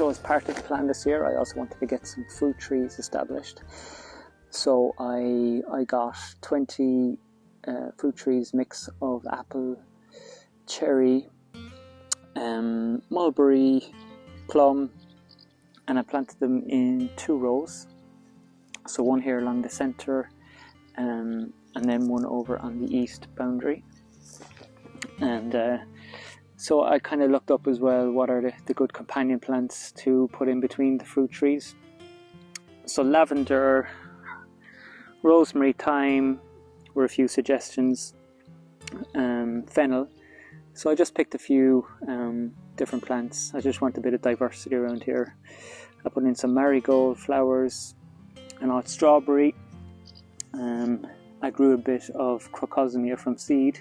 So as part of the plan this year, I also wanted to get some fruit trees established. So I got 20 fruit trees, mix of apple, cherry, mulberry, plum, and I planted them in 2 rows. So one here along the centre, and then one over on the east boundary. And so I kind of looked up as well what are the good companion plants to put in between the fruit trees. So lavender, rosemary, thyme were a few suggestions, fennel. So I just picked a few different plants. I just want a bit of diversity around here. I put in some marigold flowers, an odd strawberry. I grew a bit of crocosmia from seed.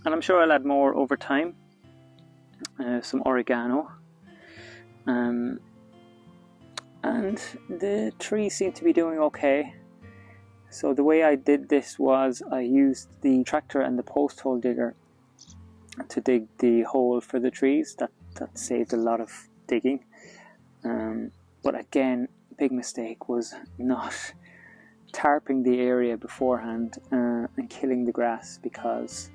And I'm sure I'll add more over time. Some oregano. And the trees seem to be doing okay. So the way I did this was I used the tractor and the post hole digger to dig the hole for the trees. That saved a lot of digging. But again, big mistake was not tarping the area beforehand and killing the grass, because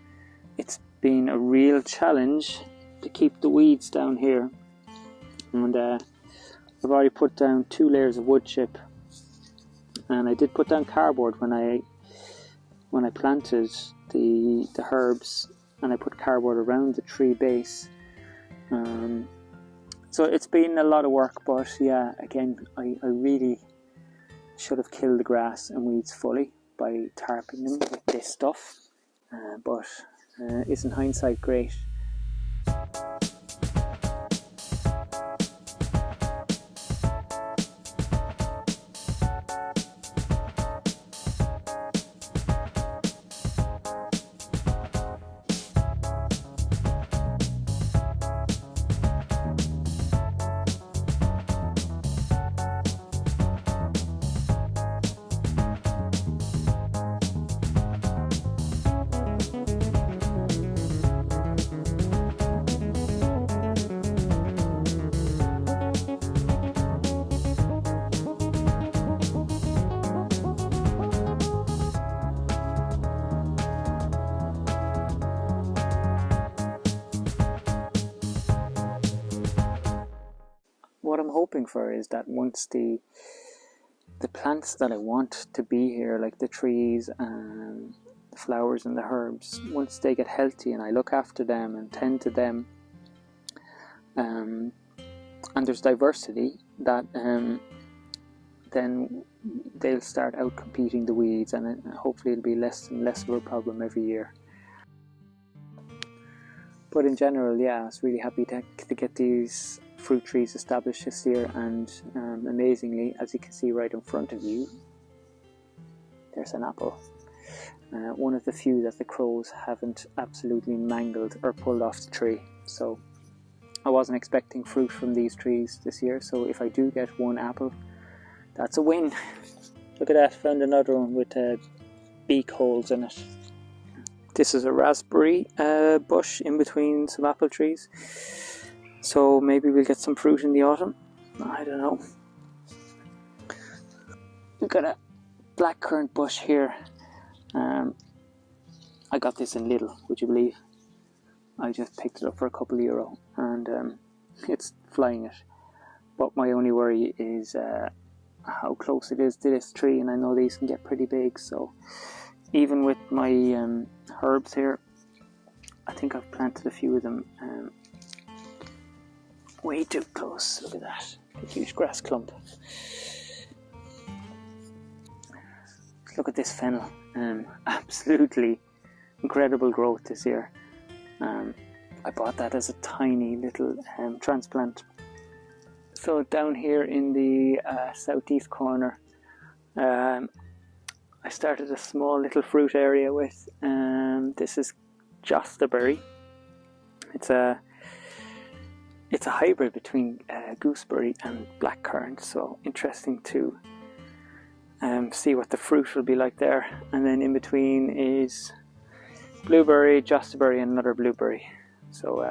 it's been a real challenge to keep the weeds down here. And I've already put down 2 layers of wood chip, and I did put down cardboard when I planted the herbs, and I put cardboard around the tree base. So it's been a lot of work, but yeah, again, I really should have killed the grass and weeds fully by tarping them with this stuff, but isn't hindsight great? What I'm hoping for is that once the plants that I want to be here, like the trees and the flowers and the herbs, once they get healthy and I look after them and tend to them, and there's diversity, that then they'll start out competing the weeds, and hopefully it'll be less and less of a problem every year. But in general, yeah, I was really happy to get these fruit trees established this year, and amazingly, as you can see right in front of you, there's an apple. One of the few that the crows haven't absolutely mangled or pulled off the tree. So I wasn't expecting fruit from these trees this year, so if I do get one apple, that's a win. Look at that, found another one with beak holes in it. This is a raspberry bush in between some apple trees. So maybe we'll get some fruit in the autumn. I don't know. We've got a blackcurrant bush here. I got this in Lidl, would you believe? I just picked it up for a couple of euro, and it's flying it. But my only worry is how close it is to this tree, and I know these can get pretty big. So even with my herbs here, I think I've planted a few of them way too close. Look at that, a huge grass clump. Look at this fennel, absolutely incredible growth this year. I bought that as a tiny little transplant. So down here in the southeast corner, I started a small little fruit area with, this is jostaberry. It's a hybrid between gooseberry and blackcurrant, so interesting to see what the fruit will be like there. And then in between is blueberry, jostaberry, and another blueberry. So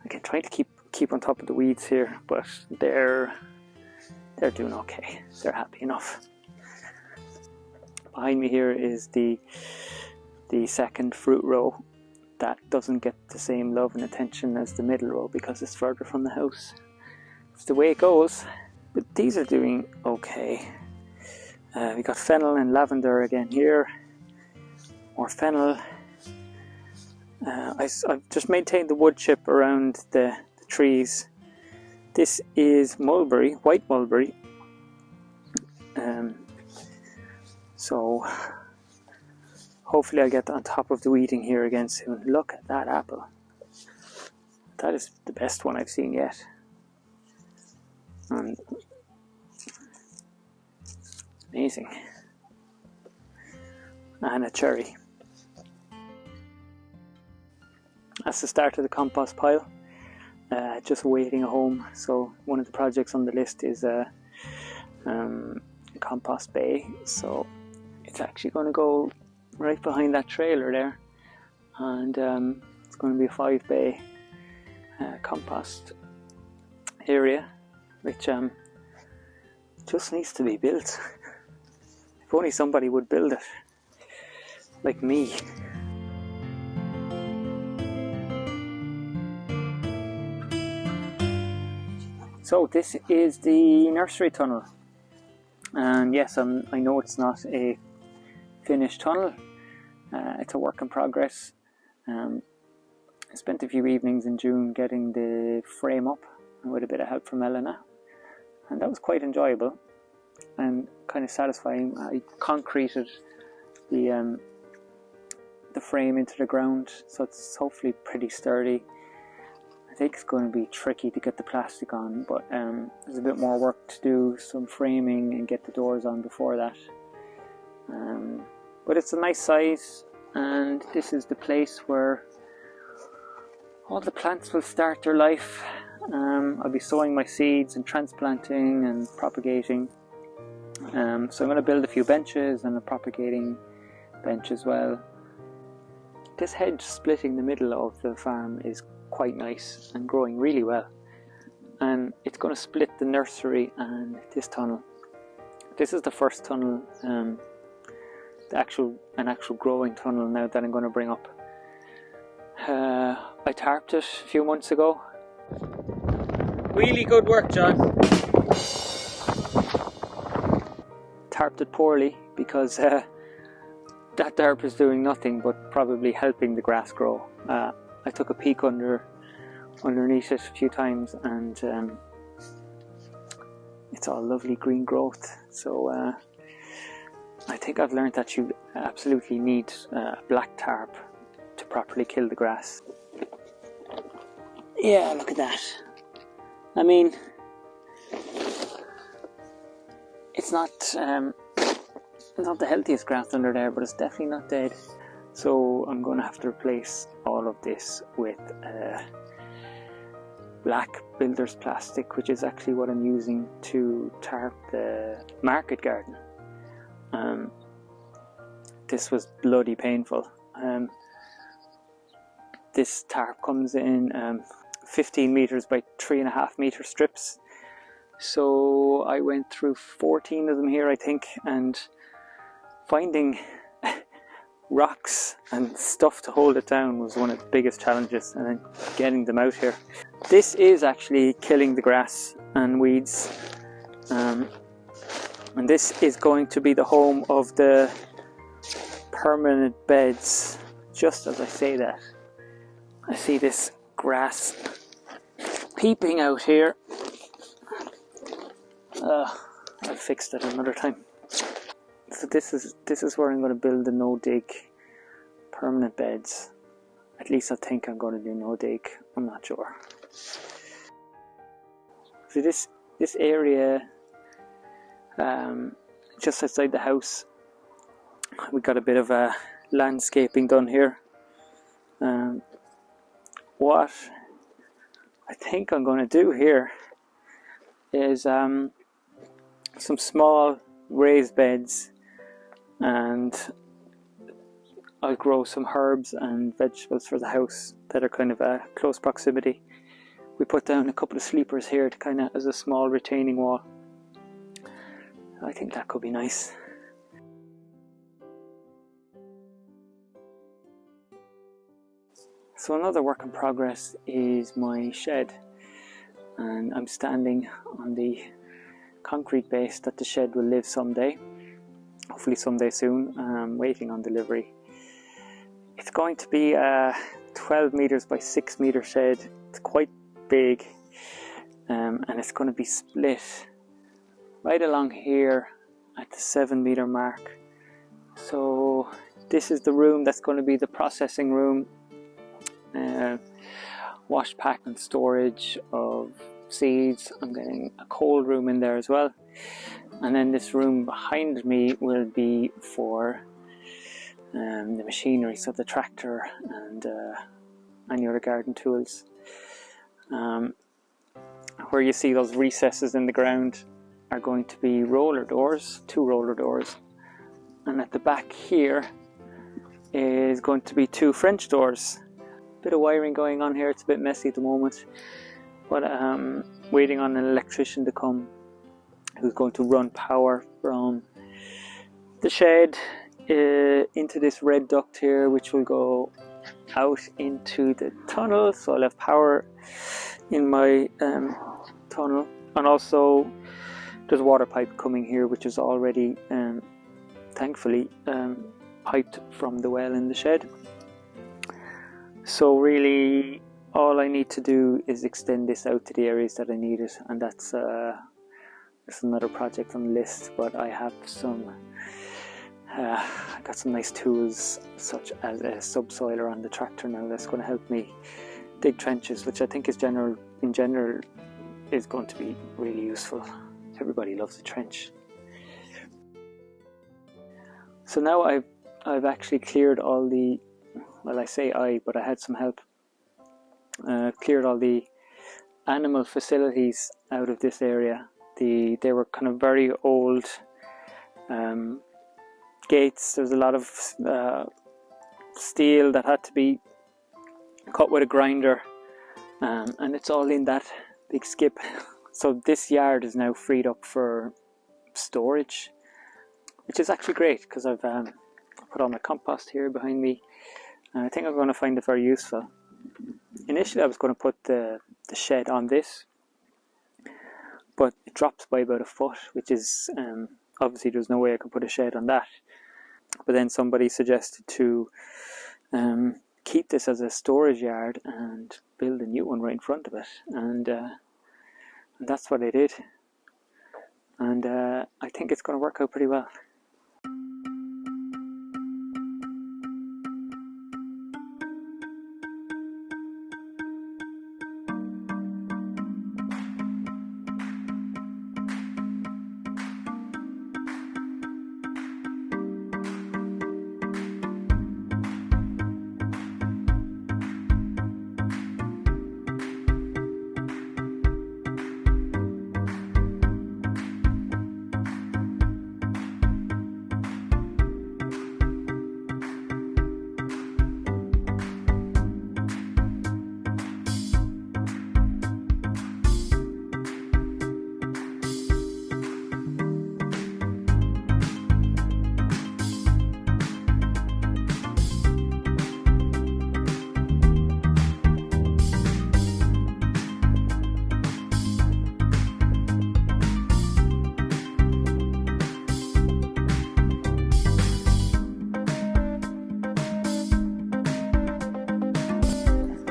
again, trying to keep keep on top of the weeds here, but they're doing okay. They're happy enough. Behind me here is the second fruit row. That doesn't get the same love and attention as the middle row because it's further from the house. It's the way it goes. But these are doing okay. We got fennel and lavender again here. More fennel. I've just maintained the wood chip around the trees. This is mulberry, white mulberry. So hopefully I'll get on top of the weeding here again soon. Look at that apple. That is the best one I've seen yet. And amazing. And a cherry. That's the start of the compost pile. Just awaiting a home. So one of the projects on the list is a compost bay. So it's actually going to go right behind that trailer there, and it's going to be a 5-bay compost area, which just needs to be built. If only somebody would build it, like me. So this is the nursery tunnel, and yes, I know it's not a finished tunnel. It's a work in progress. I spent a few evenings in June getting the frame up with a bit of help from Elena, and that was quite enjoyable and kind of satisfying. I concreted the frame into the ground, so it's hopefully pretty sturdy. I think it's going to be tricky to get the plastic on, but there's a bit more work to do, some framing and get the doors on before that. But it's a nice size, and this is the place where all the plants will start their life. I'll be sowing my seeds and transplanting and propagating. So I'm going to build a few benches and a propagating bench as well. This hedge splitting the middle of the farm is quite nice and growing really well. And it's going to split the nursery and this tunnel. This is the first tunnel, an actual growing tunnel now that I'm going to bring up. I tarped it a few months ago. Really good work, John. Tarped it poorly because that tarp is doing nothing but probably helping the grass grow. I took a peek underneath it a few times, and it's all lovely green growth. So I think I've learned that you absolutely need a black tarp to properly kill the grass. Yeah, look at that. I mean, it's not the healthiest grass under there, but it's definitely not dead. So I'm going to have to replace all of this with black builder's plastic, which is actually what I'm using to tarp the market garden. This was bloody painful. This tarp comes in 15 meters by 3.5 meter strips. So I went through 14 of them here, I think, and finding rocks and stuff to hold it down was one of the biggest challenges, and then getting them out here. This is actually killing the grass and weeds, and this is going to be the home of the permanent beds. Just as I say that, I see this grass peeping out here. I'll fix that another time. So this is where I'm going to build the no-dig permanent beds. At least I think I'm going to do no-dig. I'm not sure. So this area, just outside the house, we got a bit of landscaping done here. What I think I'm going to do here is some small raised beds, and I'll grow some herbs and vegetables for the house that are kind of a close proximity we put down a couple of sleepers here to kind of as a small retaining wall. I think that could be nice. So another work in progress is my shed, and I'm standing on the concrete base that the shed will live someday, hopefully someday soon. I'm waiting on delivery. It's going to be a 12 meters by 6 meter shed. It's quite big, and it's going to be split right along here at the 7 meter mark. So this is the room that's going to be the processing room, wash, pack and storage of seeds. I'm getting a cold room in there as well, and then this room behind me will be for the machinery, so the tractor and any other garden tools. Where you see those recesses in the ground are going to be roller doors, 2 roller doors, and at the back here is going to be 2 French doors. Bit of wiring going on here, it's a bit messy at the moment, but waiting on an electrician to come who's going to run power from the shed into this red duct here, which will go out into the tunnel, so I'll have power in my tunnel. And also there's a water pipe coming here, which is already thankfully piped from the well in the shed. So really all I need to do is extend this out to the areas that I need it, and that's another project on the list. But I have some I got some nice tools such as a subsoiler on the tractor now that's going to help me dig trenches, which I think is in general is going to be really useful. Everybody loves a trench. So now I've actually cleared all the, well, I say but I had some help, cleared all the animal facilities out of this area. They were kind of very old gates. There's a lot of steel that had to be cut with a grinder, and it's all in that big skip. So this yard is now freed up for storage, which is actually great because I've put all my compost here behind me, and I think I'm going to find it very useful. Initially I was going to put the shed on this, but it drops by about a foot, which is obviously there's no way I could put a shed on that. But then somebody suggested to keep this as a storage yard and build a new one right in front of it, and that's what I did, and I think it's going to work out pretty well.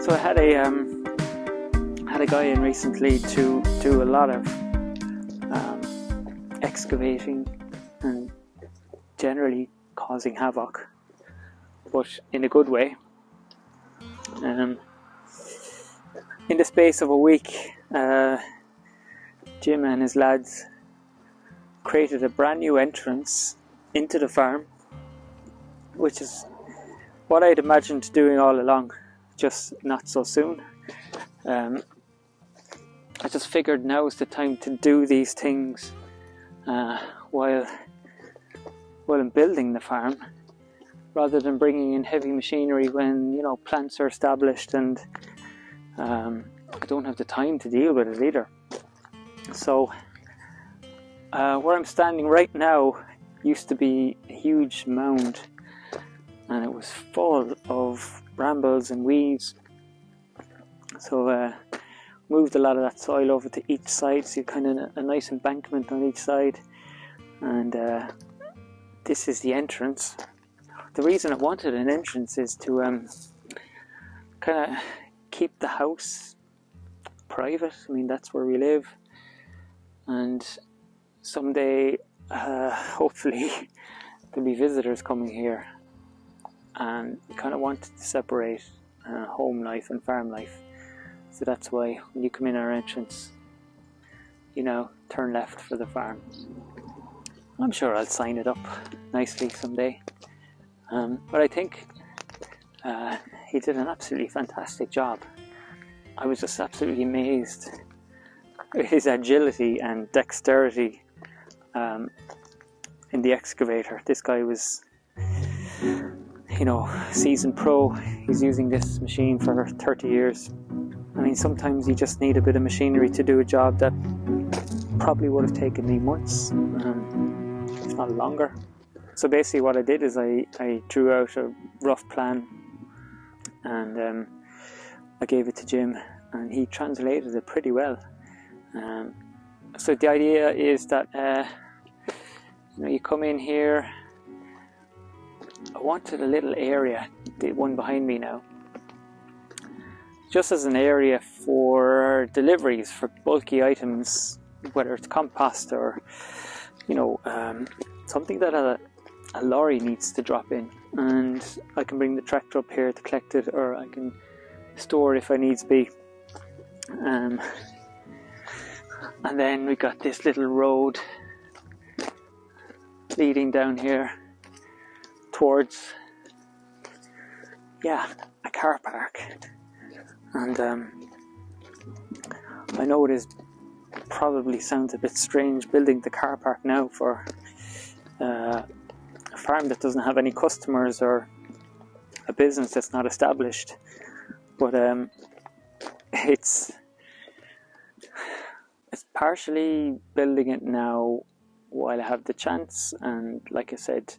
So I had a guy in recently to do a lot of excavating and generally causing havoc, but in a good way. In the space of a week, Jim and his lads created a brand new entrance into the farm, which is what I'd imagined doing all along, just not so soon. I just figured now is the time to do these things while I'm building the farm, rather than bringing in heavy machinery when, you know, plants are established and I don't have the time to deal with it either. So where I'm standing right now used to be a huge mound, and it was full of brambles and weeds. So moved a lot of that soil over to each side, so you kind of a nice embankment on each side. And this is the entrance. The reason I wanted an entrance is to kind of keep the house private. I mean, that's where we live, and someday hopefully there'll be visitors coming here, and we kind of wanted to separate home life and farm life. So that's why when you come in our entrance, you know, turn left for the farm. I'm sure I'll sign it up nicely someday. But I think he did an absolutely fantastic job. I was just absolutely amazed at his agility and dexterity in the excavator. This guy was, you know, seasoned pro. He's using this machine for 30 years. I mean, sometimes you just need a bit of machinery to do a job that probably would have taken me months, if not longer. So basically what I did is I drew out a rough plan, and I gave it to Jim, and he translated it pretty well. So the idea is that you know, you come in here. I wanted a little area, the one behind me now, just as an area for deliveries for bulky items, whether it's compost or, you know, something that a lorry needs to drop in, and I can bring the tractor up here to collect it, or I can store it if I needs be. And then we got this little road leading down here towards, yeah, a car park. And I know it probably sounds a bit strange building the car park now for a farm that doesn't have any customers or a business that's not established, but it's partially building it now while I have the chance, and like I said,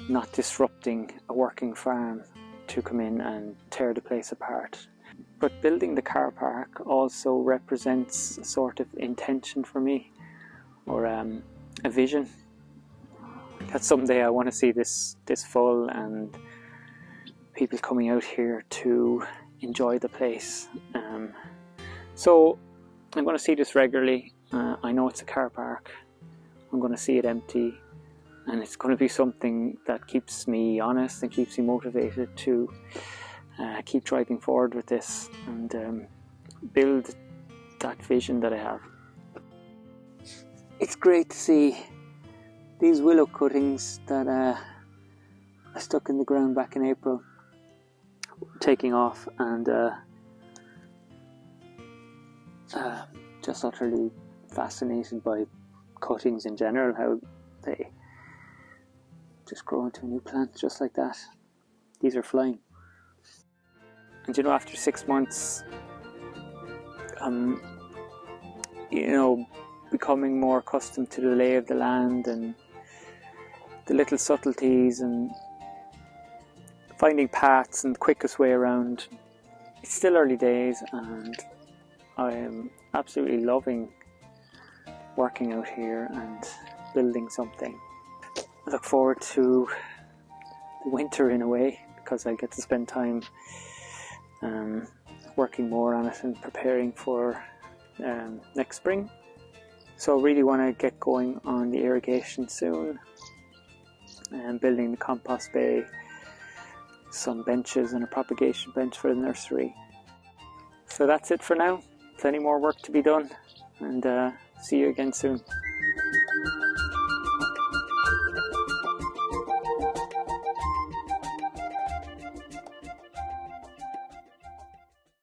not disrupting a working farm to come in and tear the place apart. But building the car park also represents a sort of intention for me, or a vision, that someday I want to see this full and people coming out here to enjoy the place. So I'm going to see this regularly. I know it's a car park. I'm going to see it empty, and it's going to be something that keeps me honest and keeps me motivated to keep driving forward with this and build that vision that I have. It's great to see these willow cuttings that I stuck in the ground back in April taking off, and just utterly fascinated by cuttings in general, how they just grow into a new plant just like that. These are flying. And you know, after 6 months, you know, becoming more accustomed to the lay of the land and the little subtleties and finding paths and the quickest way around. It's still early days, and I am absolutely loving working out here and building something. I look forward to the winter in a way, because I get to spend time working more on it and preparing for next spring. So I really want to get going on the irrigation soon, and building the compost bay, some benches and a propagation bench for the nursery. So that's it for now. Plenty more work to be done, and see you again soon.